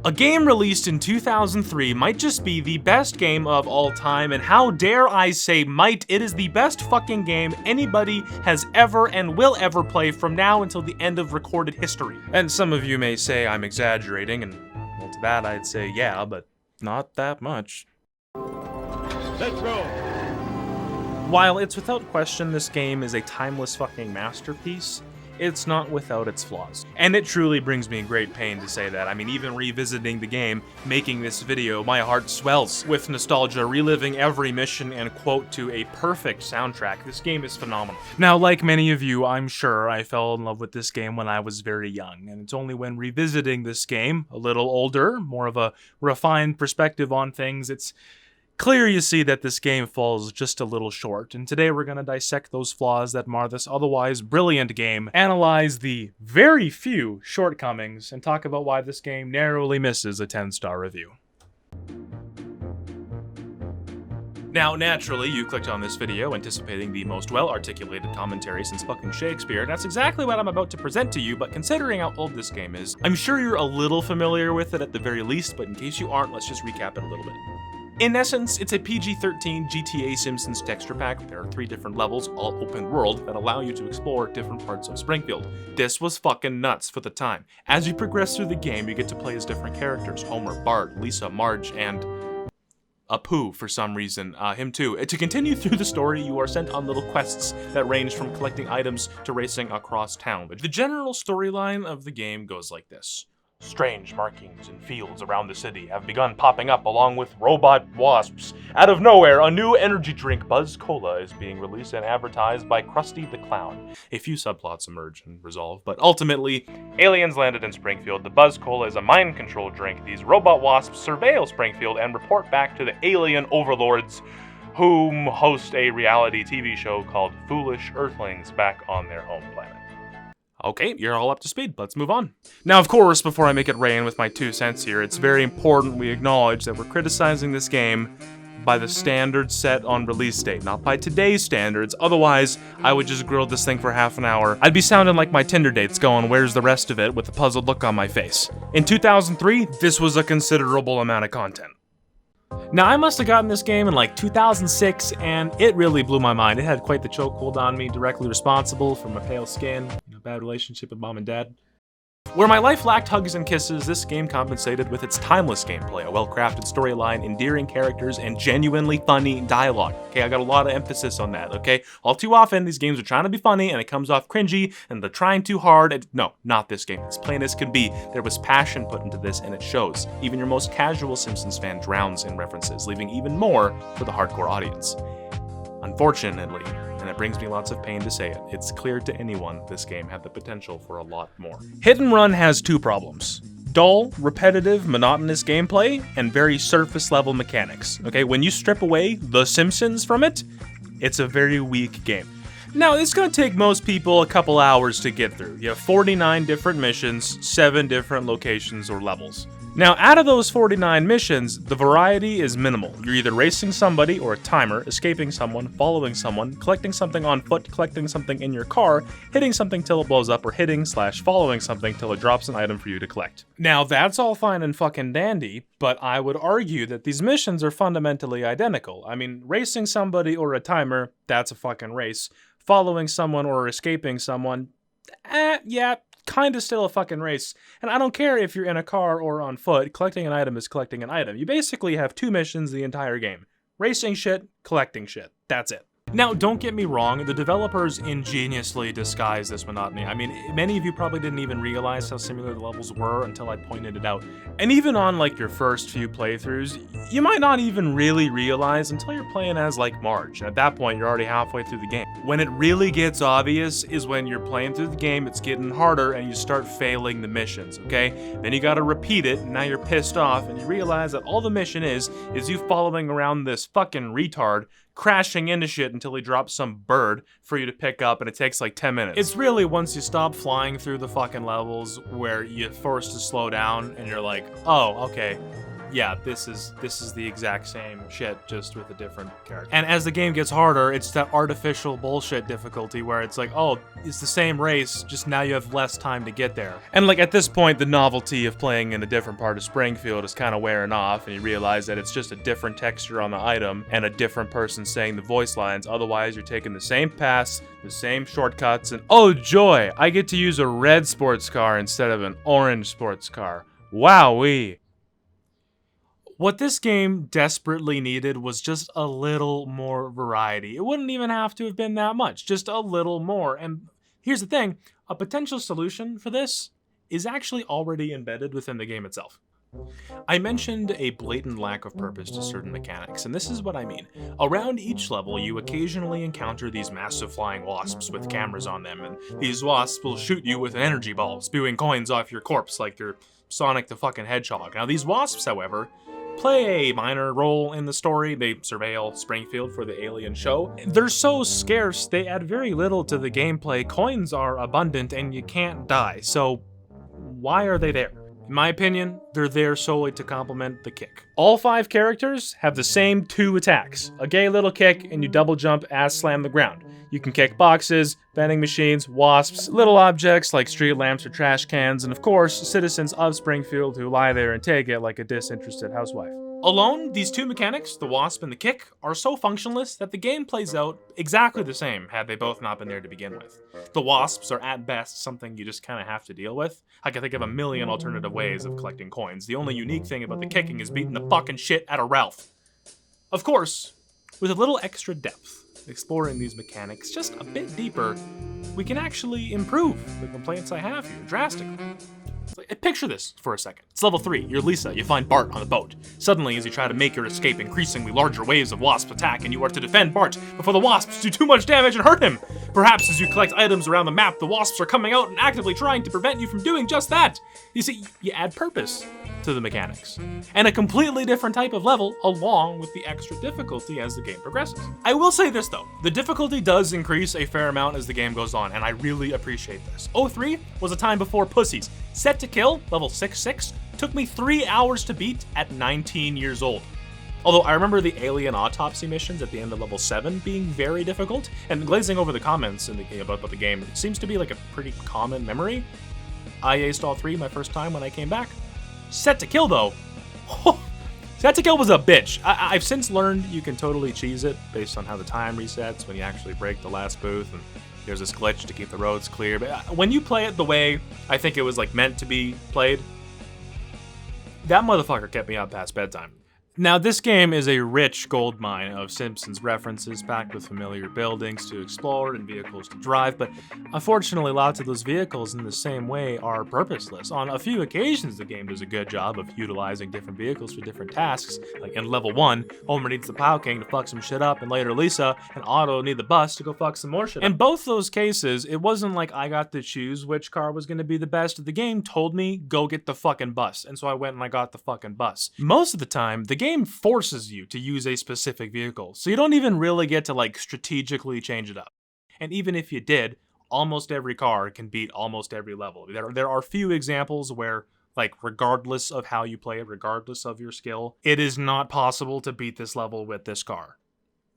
A game released in 2003 might just be the best game of all time, and how dare I say might, it is the best fucking game anybody has ever and will ever play from now until the end of recorded history. And some of you may say I'm exaggerating, and well, to that I'd say yeah, but not that much. Let's roll! While it's without question this game is a timeless fucking masterpiece, it's not without its flaws. And it truly brings me great pain to say that. I mean, even revisiting the game, making this video, my heart swells with nostalgia, reliving every mission and quote to a perfect soundtrack. This game is phenomenal. Now, like many of you, I'm sure I fell in love with this game when I was very young, and it's only when revisiting this game, a little older, more of a refined perspective on things, it's clear you see that this game falls just a little short, and today we're going to dissect those flaws that mar this otherwise brilliant game, analyze the very few shortcomings, and talk about why this game narrowly misses a 10-star review. Now, naturally, you clicked on this video anticipating the most well-articulated commentary since fucking Shakespeare, and that's exactly what I'm about to present to you, but considering how old this game is, I'm sure you're a little familiar with it at the very least, but in case you aren't, let's just recap it a little bit. In essence, it's a PG-13 GTA Simpsons texture pack. There are 3 different levels, all open world, that allow you to explore different parts of Springfield. This was fucking nuts for the time. As you progress through the game, you get to play as different characters: Homer, Bart, Lisa, Marge, and Apu for some reason, him too. To continue through the story, you are sent on little quests that range from collecting items to racing across town. But the general storyline of the game goes like this. Strange markings in fields around the city have begun popping up along with robot wasps. Out of nowhere, a new energy drink, Buzz Cola, is being released and advertised by Krusty the Clown. A few subplots emerge and resolve, but ultimately, aliens landed in Springfield. The Buzz Cola is a mind control drink. These robot wasps surveil Springfield and report back to the alien overlords, whom host a reality TV show called Foolish Earthlings back on their home planet. Okay, you're all up to speed. Let's move on. Now, of course, before I make it rain with my 2 cents here, it's very important we acknowledge that we're criticizing this game by the standards set on release date, not by today's standards. Otherwise, I would just grill this thing for half an hour. I'd be sounding like my Tinder dates going, "Where's the rest of it?" with a puzzled look on my face. In 2003, this was a considerable amount of content. Now, I must have gotten this game in like 2006, and it really blew my mind. It had quite the chokehold on me, directly responsible for my pale skin, bad relationship with mom and dad. Where my life lacked hugs and kisses, this game compensated with its timeless gameplay, a well-crafted storyline, endearing characters, and genuinely funny dialogue. Okay, I got a lot of emphasis on that, okay? All too often, these games are trying to be funny, and it comes off cringy, and they're trying too hard. No, not this game. It's plain as can be. There was passion put into this, and it shows. Even your most casual Simpsons fan drowns in references, leaving even more for the hardcore audience. Unfortunately, and it brings me lots of pain to say it, it's clear to anyone this game had the potential for a lot more. Hit and Run has 2 problems. Dull, repetitive, monotonous gameplay, and very surface-level mechanics. Okay, when you strip away The Simpsons from it, it's a very weak game. Now, it's gonna take most people a couple hours to get through. You have 49 different missions, 7 different locations or levels. Now, out of those 49 missions, the variety is minimal. You're either racing somebody or a timer, escaping someone, following someone, collecting something on foot, collecting something in your car, hitting something till it blows up, or hitting/following something till it drops an item for you to collect. Now, that's all fine and fucking dandy, but I would argue that these missions are fundamentally identical. I mean, racing somebody or a timer, that's a fucking race. Following someone or escaping someone, yeah, kinda still a fucking race. And I don't care if you're in a car or on foot, collecting an item is collecting an item. You basically have 2 missions the entire game. Racing shit, collecting shit. That's it. Now, don't get me wrong, the developers ingeniously disguised this monotony. I mean, many of you probably didn't even realize how similar the levels were until I pointed it out. And even on like your first few playthroughs, you might not even really realize until you're playing as like Marge. And at that point, you're already halfway through the game. When it really gets obvious is when you're playing through the game, it's getting harder and you start failing the missions, okay? Then you gotta repeat it, and now you're pissed off, and you realize that all the mission is you following around this fucking retard, crashing into shit until he drops some bird for you to pick up, and it takes like 10 minutes. It's really once you stop flying through the fucking levels where you're forced to slow down and you're like, oh, okay, yeah, this is the exact same shit, just with a different character. And as the game gets harder, it's that artificial bullshit difficulty where it's like, oh, it's the same race, just now you have less time to get there. And like at this point, the novelty of playing in a different part of Springfield is kind of wearing off, and you realize that it's just a different texture on the item and a different person saying the voice lines. Otherwise, you're taking the same paths, the same shortcuts, and oh joy, I get to use a red sports car instead of an orange sports car. Wowee. What this game desperately needed was just a little more variety. It wouldn't even have to have been that much, just a little more. And here's the thing, a potential solution for this is actually already embedded within the game itself. I mentioned a blatant lack of purpose to certain mechanics, and this is what I mean. Around each level, you occasionally encounter these massive flying wasps with cameras on them, and these wasps will shoot you with an energy ball, spewing coins off your corpse like you're Sonic the fucking Hedgehog. Now, these wasps, however, play a minor role in the story. They surveil Springfield for the Alien show. They're so scarce, they add very little to the gameplay. Coins are abundant, and you can't die, so why are they there? In my opinion, they're there solely to complement the kick. All 5 characters have the same 2 attacks. A gay little kick, and you double jump, ass slam the ground. You can kick boxes, vending machines, wasps, little objects like street lamps or trash cans, and of course, citizens of Springfield who lie there and take it like a disinterested housewife. Alone, these 2 mechanics, the wasp and the kick, are so functionless that the game plays out exactly the same had they both not been there to begin with. The wasps are at best something you just kind of have to deal with. I can think of a million alternative ways of collecting coins. The only unique thing about the kicking is beating the fucking shit out of Ralph. Of course, with a little extra depth, exploring these mechanics just a bit deeper, we can actually improve the complaints I have here drastically. Picture this for a second. It's level 3, you're Lisa, you find Bart on the boat. Suddenly, as you try to make your escape, increasingly larger waves of wasps attack, and you are to defend Bart before the wasps do too much damage and hurt him. Perhaps as you collect items around the map, the wasps are coming out and actively trying to prevent you from doing just that. You see, you add purpose to the mechanics, and a completely different type of level along with the extra difficulty as the game progresses. I will say this though, the difficulty does increase a fair amount as the game goes on, and I really appreciate this. 03 was a time before pussies. Set to Kill, level 6-6, took me 3 hours to beat at 19 years old. Although I remember the alien autopsy missions at the end of level 7 being very difficult, and glazing over the comments in the, about the game, it seems to be like a pretty common memory. I aced all 3 my first time when I came back. Set to Kill though, Set to Kill was a bitch. I've since learned you can totally cheese it based on how the time resets when you actually break the last booth, and there's this glitch to keep the roads clear. But when you play it the way I think it was like meant to be played, that motherfucker kept me up past bedtime. Now, this game is a rich goldmine of Simpsons references packed with familiar buildings to explore and vehicles to drive, but unfortunately lots of those vehicles in the same way are purposeless. On a few occasions, the game does a good job of utilizing different vehicles for different tasks. Like in level 1, Homer needs the Plow King to fuck some shit up, and later Lisa and Otto need the bus to go fuck some more shit up. In both those cases, it wasn't like I got to choose which car was going to be the best. The game told me, go get the fucking bus, and so I went and I got the fucking bus. Most of the time, the game forces you to use a specific vehicle, so you don't even really get to like strategically change it up. And even if you did, almost every car can beat almost every level. There are few examples where, like, regardless of how you play it, regardless of your skill, it is not possible to beat this level with this car.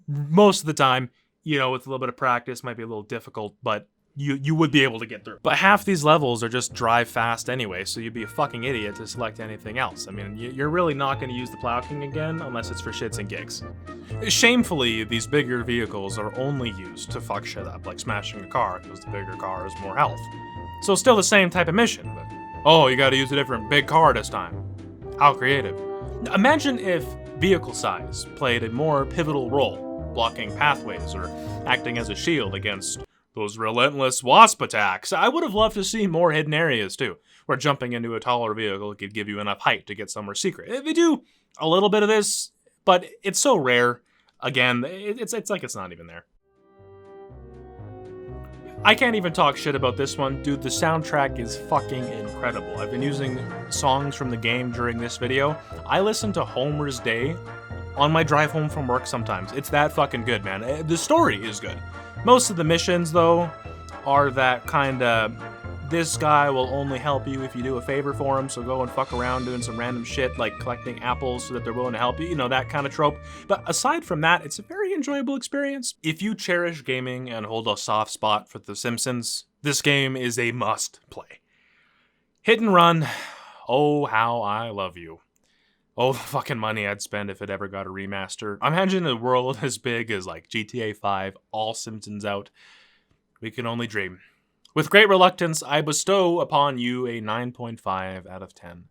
Most of the time, you know, with a little bit of practice, might be a little difficult, but you would be able to get through. But half these levels are just drive fast anyway, so you'd be a fucking idiot to select anything else. I mean, you're really not going to use the Plow King again unless it's for shits and gigs. Shamefully, these bigger vehicles are only used to fuck shit up, like smashing a car, because the bigger car has more health. So still the same type of mission, but oh, you gotta use a different big car this time. How creative. Imagine if vehicle size played a more pivotal role, blocking pathways or acting as a shield against those relentless wasp attacks. I would have loved to see more hidden areas too, where jumping into a taller vehicle could give you enough height to get somewhere secret. They do a little bit of this, but it's so rare. Again, it's like it's not even there. I can't even talk shit about this one. Dude, the soundtrack is fucking incredible. I've been using songs from the game during this video. I listen to Homer's Day on my drive home from work sometimes. It's that fucking good, man. The story is good. Most of the missions, though, are that kind of This guy will only help you if you do a favor for him, so go and fuck around doing some random shit like collecting apples so that they're willing to help you, you know, that kind of trope. But aside from that, it's a very enjoyable experience. If you cherish gaming and hold a soft spot for The Simpsons, this game is a must play. Hit and Run, oh how I love you. Oh, the fucking money I'd spend if it ever got a remaster. Imagine a world as big as like GTA 5, all Simpsons out. We can only dream. With great reluctance, I bestow upon you a 9.5 out of 10.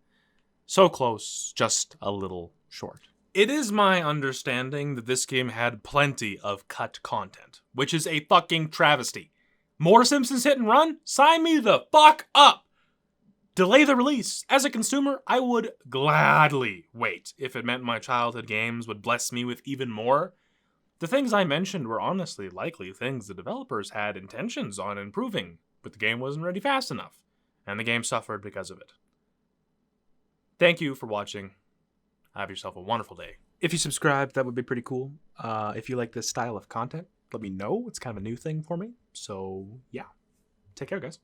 So close, just a little short. It is my understanding that this game had plenty of cut content, which is a fucking travesty. More Simpsons Hit and Run? Sign me the fuck up! Delay the release. As a consumer, I would gladly wait if it meant my childhood games would bless me with even more. The things I mentioned were honestly likely things the developers had intentions on improving, but the game wasn't ready fast enough, and the game suffered because of it. Thank you for watching. Have yourself a wonderful day. If you subscribe, that would be pretty cool. If you like this style of content, let me know. It's kind of a new thing for me. So, yeah. Take care, guys.